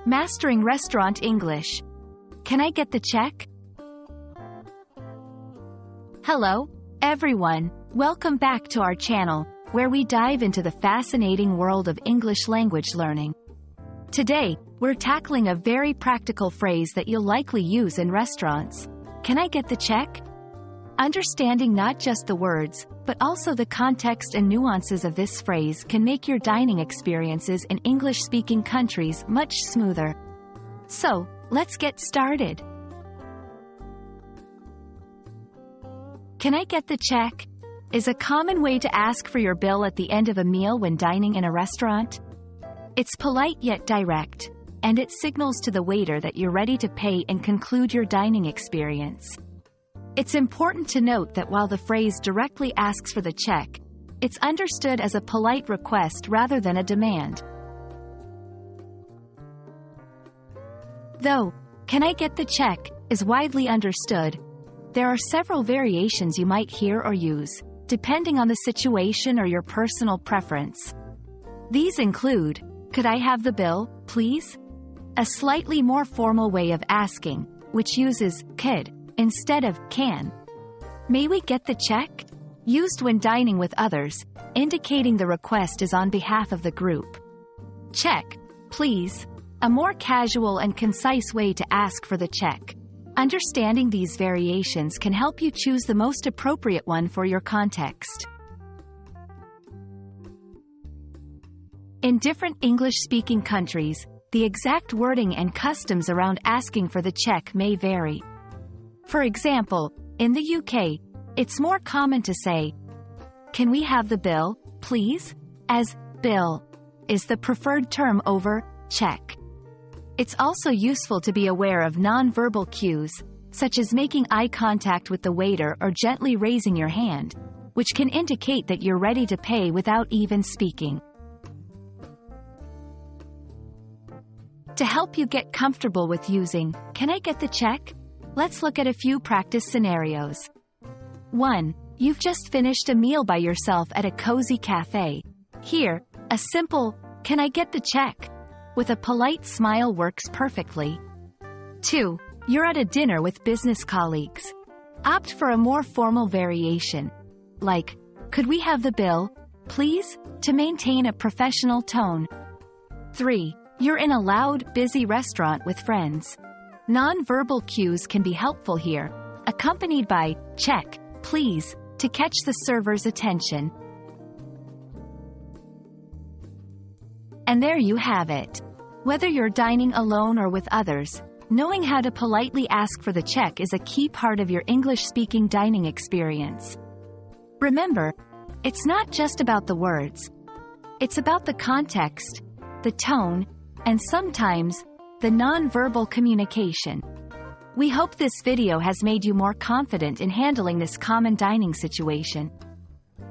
Mastering Restaurant English. Can I get the check? Hello, everyone. Welcome back to our channel, where we dive into the fascinating world of English language learning. Today, we're tackling a very practical phrase that you'll likely use in restaurants. Can I get the check? Understanding not just the words, but also the context and nuances of this phrase can make your dining experiences in English-speaking countries much smoother. So, let's get started. Can I get the check? Is a common way to ask for your bill at the end of a meal when dining in a restaurant. It's polite yet direct, and it signals to the waiter that you're ready to pay and conclude your dining experience. It's important to note that while the phrase directly asks for the check, it's understood as a polite request rather than a demand. Though, "Can I get the check?" is widely understood, there are several variations you might hear or use, depending on the situation or your personal preference. These include, "Could I have the bill, please?" A slightly more formal way of asking, which uses could instead of can. "May we get the check?" Used when dining with others, indicating the request is on behalf of the group. "Check, please." A more casual and concise way to ask for the check. Understanding these variations can help you choose the most appropriate one for your context. In different English-speaking countries, the exact wording and customs around asking for the check may vary. For example, in the UK, it's more common to say, "Can we have the bill, please?" as bill is the preferred term over check. It's also useful to be aware of non-verbal cues, such as making eye contact with the waiter or gently raising your hand, which can indicate that you're ready to pay without even speaking. To help you get comfortable with using "Can I get the check?" let's look at a few practice scenarios. 1. You've just finished a meal by yourself at a cozy cafe. Here, a simple, "Can I get the check?" with a polite smile works perfectly. 2. You're at a dinner with business colleagues. Opt for a more formal variation, like, "Could we have the bill, please?" to maintain a professional tone. 3. You're in a loud, busy restaurant with friends. Non-verbal cues can be helpful here, accompanied by "check, please," to catch the server's attention. And there you have it. Whether you're dining alone or with others, knowing how to politely ask for the check is a key part of your English-speaking dining experience. Remember, it's not just about the words. It's about the context, the tone, and sometimes, the non-verbal communication. We hope this video has made you more confident in handling this common dining situation.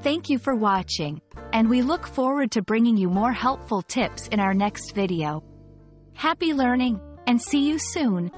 Thank you for watching, and we look forward to bringing you more helpful tips in our next video. Happy learning, and see you soon!